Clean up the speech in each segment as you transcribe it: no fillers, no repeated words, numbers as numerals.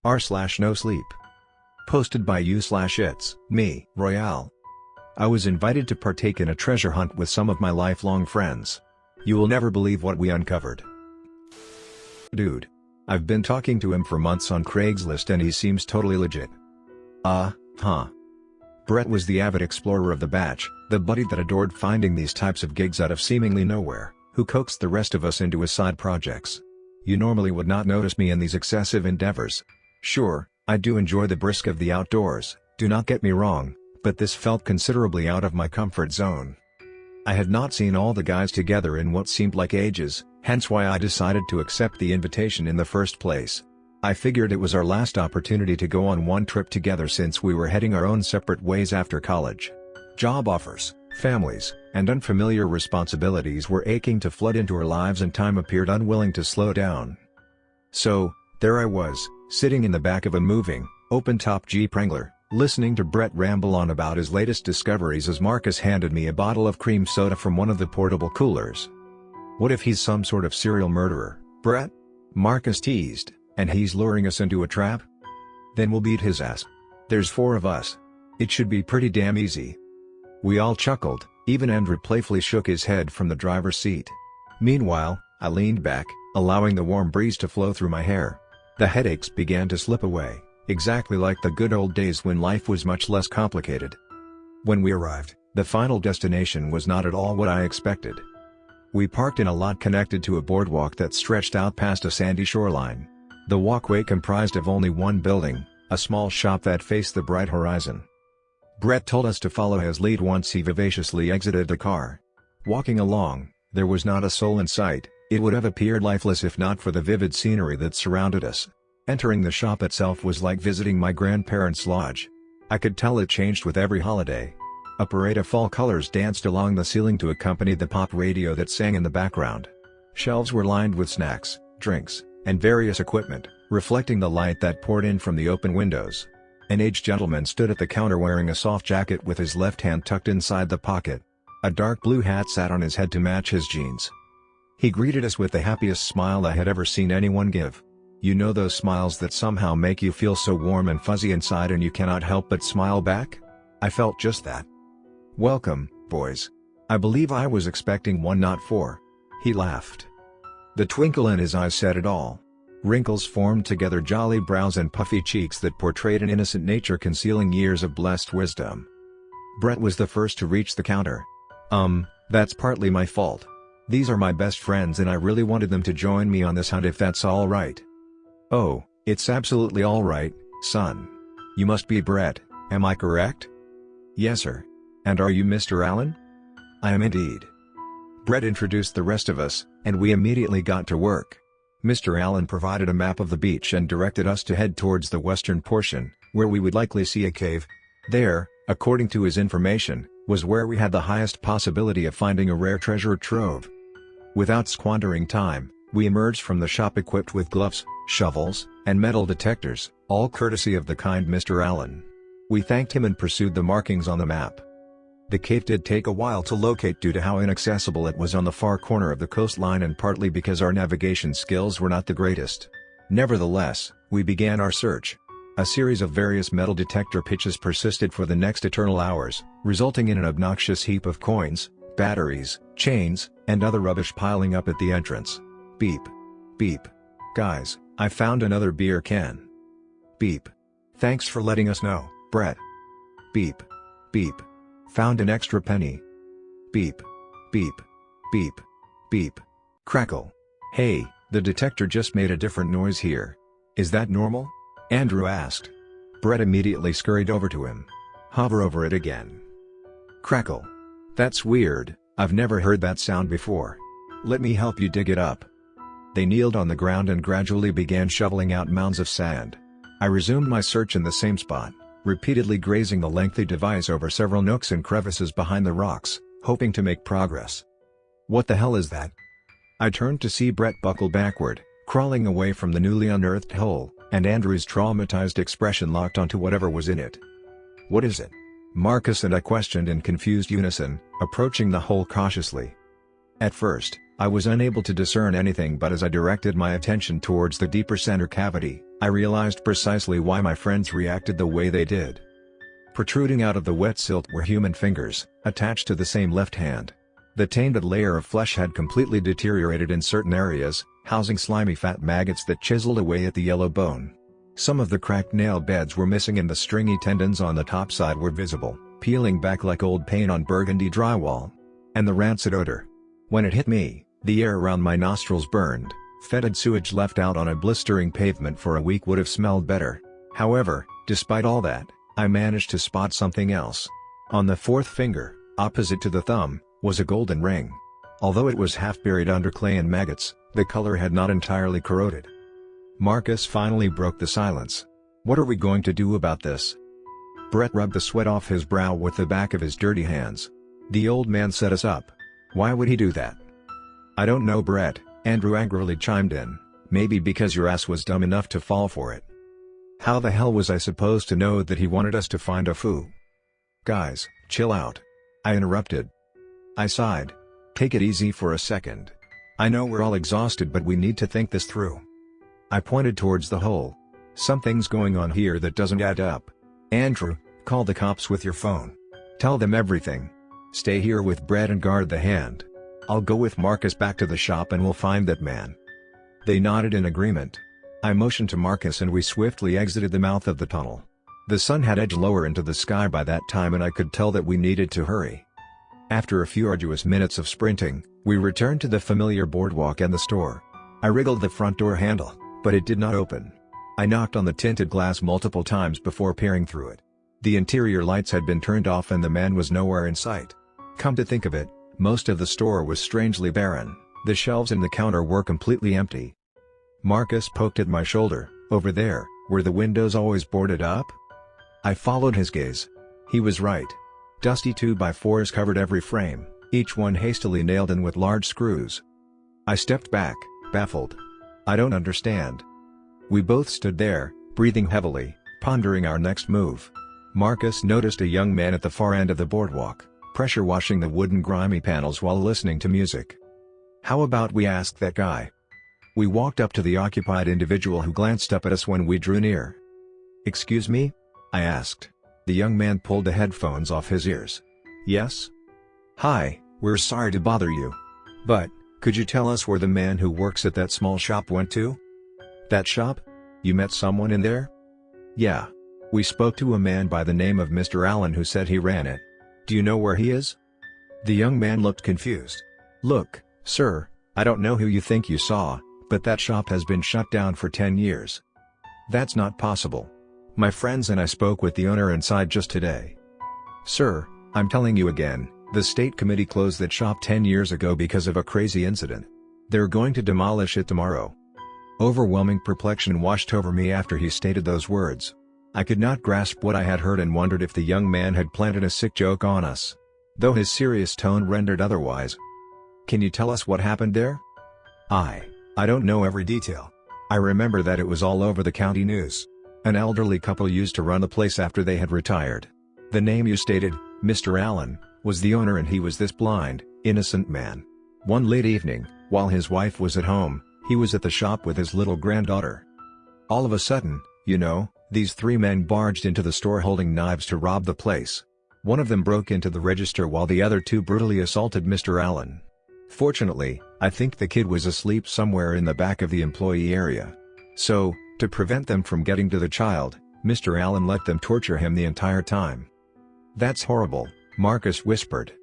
r/Nosleep. Posted by u/ItsMeRoyale. I was invited to partake in a treasure hunt with some of my lifelong friends. You will never believe what we uncovered. Dude. I've been talking to him for months on Craigslist and he seems totally legit. Huh. Brett was the avid explorer of the batch, the buddy that adored finding these types of gigs out of seemingly nowhere, who coaxed the rest of us into his side projects. You normally would not notice me in these excessive endeavors. Sure, I do enjoy the brisk of the outdoors, do not get me wrong, but this felt considerably out of my comfort zone. I had not seen all the guys together in what seemed like ages, hence why I decided to accept the invitation in the first place. I figured it was our last opportunity to go on one trip together since we were heading our own separate ways after college. Job offers, families, and unfamiliar responsibilities were aching to flood into our lives and time appeared unwilling to slow down. So, there I was, sitting in the back of a moving, open-top Jeep Wrangler, listening to Brett ramble on about his latest discoveries as Marcus handed me a bottle of cream soda from one of the portable coolers. What if he's some sort of serial murderer, Brett? Marcus teased, and he's luring us into a trap? Then we'll beat his ass. There's 4 of us. It should be pretty damn easy. We all chuckled, even Andrew playfully shook his head from the driver's seat. Meanwhile, I leaned back, allowing the warm breeze to flow through my hair. The headaches began to slip away, exactly like the good old days when life was much less complicated. When we arrived, the final destination was not at all what I expected. We parked in a lot connected to a boardwalk that stretched out past a sandy shoreline. The walkway comprised of only one building, a small shop that faced the bright horizon. Brett told us to follow his lead once he vivaciously exited the car. Walking along, there was not a soul in sight. It would have appeared lifeless if not for the vivid scenery that surrounded us. Entering the shop itself was like visiting my grandparents' lodge. I could tell it changed with every holiday. A parade of fall colors danced along the ceiling to accompany the pop radio that sang in the background. Shelves were lined with snacks, drinks, and various equipment, reflecting the light that poured in from the open windows. An aged gentleman stood at the counter wearing a soft jacket with his left hand tucked inside the pocket. A dark blue hat sat on his head to match his jeans. He greeted us with the happiest smile I had ever seen anyone give. You know those smiles that somehow make you feel so warm and fuzzy inside and you cannot help but smile back? I felt just that. "Welcome, boys. I believe I was expecting 1 not 4. He laughed. The twinkle in his eyes said it all. Wrinkles formed together jolly brows and puffy cheeks that portrayed an innocent nature concealing years of blessed wisdom. Brett was the first to reach the counter. That's partly my fault. These are my best friends and I really wanted them to join me on this hunt if that's alright." "Oh, it's absolutely alright, son. You must be Brett, am I correct?" "Yes sir. And are you Mr. Allen?" "I am indeed." Brett introduced the rest of us, and we immediately got to work. Mr. Allen provided a map of the beach and directed us to head towards the western portion, where we would likely see a cave. There, according to his information, was where we had the highest possibility of finding a rare treasure trove. Without squandering time, we emerged from the shop equipped with gloves, shovels, and metal detectors, all courtesy of the kind Mr. Allen. We thanked him and pursued the markings on the map. The cave did take a while to locate due to how inaccessible it was on the far corner of the coastline and partly because our navigation skills were not the greatest. Nevertheless, we began our search. A series of various metal detector pitches persisted for the next eternal hours, resulting in an obnoxious heap of coins, batteries, chains, and other rubbish piling up at the entrance. Beep. Beep. "Guys, I found another beer can." Beep. "Thanks for letting us know, Brett." Beep. Beep. "Found an extra penny." Beep. Beep. Beep. Beep. Crackle. "Hey, the detector just made a different noise here. Is that normal?" Andrew asked. Brett immediately scurried over to him. "Hover over it again." Crackle. "That's weird, I've never heard that sound before. Let me help you dig it up." They kneeled on the ground and gradually began shoveling out mounds of sand. I resumed my search in the same spot, repeatedly grazing the lengthy device over several nooks and crevices behind the rocks, hoping to make progress. "What the hell is that?" I turned to see Brett buckle backward, crawling away from the newly unearthed hole, and Andrew's traumatized expression locked onto whatever was in it. "What is it?" Marcus and I questioned in confused unison, approaching the hole cautiously. At first, I was unable to discern anything, but as I directed my attention towards the deeper center cavity, I realized precisely why my friends reacted the way they did. Protruding out of the wet silt were human fingers, attached to the same left hand. The tainted layer of flesh had completely deteriorated in certain areas, housing slimy fat maggots that chiseled away at the yellow bone. Some of the cracked nail beds were missing and the stringy tendons on the top side were visible, peeling back like old paint on burgundy drywall. And the rancid odor. When it hit me, the air around my nostrils burned. Fetid sewage left out on a blistering pavement for a week would have smelled better. However, despite all that, I managed to spot something else. On the fourth finger, opposite to the thumb, was a golden ring. Although it was half buried under clay and maggots, the color had not entirely corroded. Marcus finally broke the silence. "What are we going to do about this?" Brett rubbed the sweat off his brow with the back of his dirty hands. "The old man set us up. Why would he do that?" "I don't know, Brett," Andrew angrily chimed in. "Maybe because your ass was dumb enough to fall for it." "How the hell was I supposed to know that he wanted us to find a foo?" "Guys, chill out," I interrupted. I sighed. "Take it easy for a second. I know we're all exhausted but we need to think this through." I pointed towards the hole. "Something's going on here that doesn't add up. Andrew, call the cops with your phone. Tell them everything. Stay here with Brett and guard the hand. I'll go with Marcus back to the shop and we'll find that man." They nodded in agreement. I motioned to Marcus and we swiftly exited the mouth of the tunnel. The sun had edged lower into the sky by that time and I could tell that we needed to hurry. After a few arduous minutes of sprinting, we returned to the familiar boardwalk and the store. I wriggled the front door handle, but it did not open. I knocked on the tinted glass multiple times before peering through it. The interior lights had been turned off and the man was nowhere in sight. Come to think of it, most of the store was strangely barren. The shelves and the counter were completely empty. Marcus poked at my shoulder. "Over there, were the windows always boarded up?" I followed his gaze. He was right. Dusty 2x4s covered every frame, each one hastily nailed in with large screws. I stepped back, baffled. "I don't understand." We both stood there, breathing heavily, pondering our next move. Marcus noticed a young man at the far end of the boardwalk, pressure washing the wooden grimy panels while listening to music. "How about we ask that guy?" We walked up to the occupied individual who glanced up at us when we drew near. "Excuse me?" I asked. The young man pulled the headphones off his ears. "Yes? Hi, we're sorry to bother you. But, could you tell us where the man who works at that small shop went to?" "That shop? You met someone in there?" "Yeah. We spoke to a man by the name of Mr. Allen who said he ran it. Do you know where he is?" The young man looked confused. "Look, sir, I don't know who you think you saw, but that shop has been shut down for 10 years. That's not possible. My friends and I spoke with the owner inside just today. Sir, I'm telling you again, the state committee closed that shop 10 years ago because of a crazy incident. They're going to demolish it tomorrow." Overwhelming perplexion washed over me after he stated those words. I could not grasp what I had heard and wondered if the young man had planted a sick joke on us. Though his serious tone rendered otherwise. "Can you tell us what happened there?" I don't know every detail. I remember that it was all over the county news. An elderly couple used to run the place after they had retired. The name you stated, Mr. Allen, was the owner and he was this blind, innocent man. One late evening, while his wife was at home, he was at the shop with his little granddaughter. All of a sudden, these 3 men barged into the store holding knives to rob the place. One of them broke into the register while the other 2 brutally assaulted Mr. Allen. Fortunately, I think the kid was asleep somewhere in the back of the employee area. So, to prevent them from getting to the child, Mr. Allen let them torture him the entire time. "That's horrible," Marcus whispered.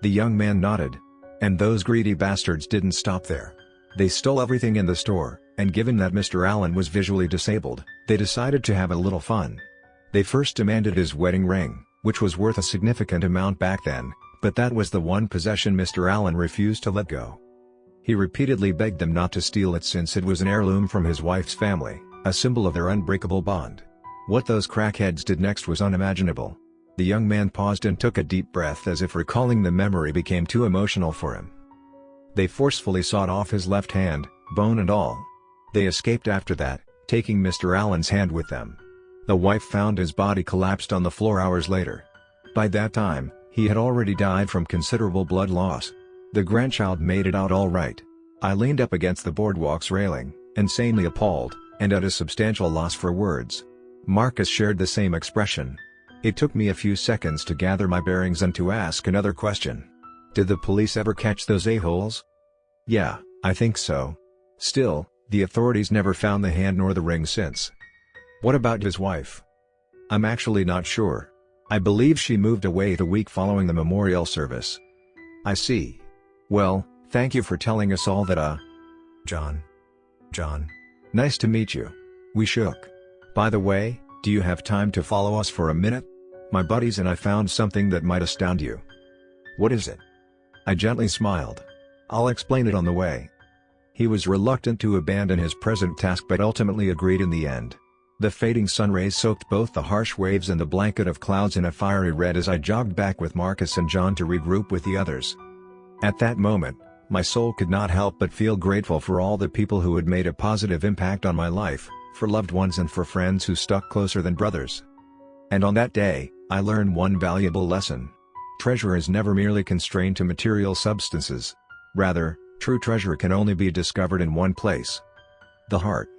The young man nodded. "And those greedy bastards didn't stop there. They stole everything in the store, and given that Mr. Allen was visually disabled, they decided to have a little fun. They first demanded his wedding ring, which was worth a significant amount back then, but that was the one possession Mr. Allen refused to let go. He repeatedly begged them not to steal it since it was an heirloom from his wife's family, a symbol of their unbreakable bond. What those crackheads did next was unimaginable." The young man paused and took a deep breath as if recalling the memory became too emotional for him. "They forcefully sawed off his left hand, bone and all. They escaped after that, taking Mr. Allen's hand with them. The wife found his body collapsed on the floor hours later. By that time, he had already died from considerable blood loss. The grandchild made it out all right." I leaned up against the boardwalk's railing, insanely appalled, and at a substantial loss for words. Marcus shared the same expression. It took me a few seconds to gather my bearings and to ask another question. Did the police ever catch those a-holes? Yeah, I think so. Still, the authorities never found the hand nor the ring since. What about his wife? I'm actually not sure. I believe she moved away the week following the memorial service. I see. Well, thank you for telling us all that. John. Nice to meet you. We shook. By the way, do you have time to follow us for a minute? My buddies and I found something that might astound you. What is it? I gently smiled. I'll explain it on the way. He was reluctant to abandon his present task but ultimately agreed in the end. The fading sun rays soaked both the harsh waves and the blanket of clouds in a fiery red as I jogged back with Marcus and John to regroup with the others. At that moment, my soul could not help but feel grateful for all the people who had made a positive impact on my life, for loved ones and for friends who stuck closer than brothers. And on that day, I learned one valuable lesson. Treasure is never merely constrained to material substances. Rather, true treasure can only be discovered in one place: the heart.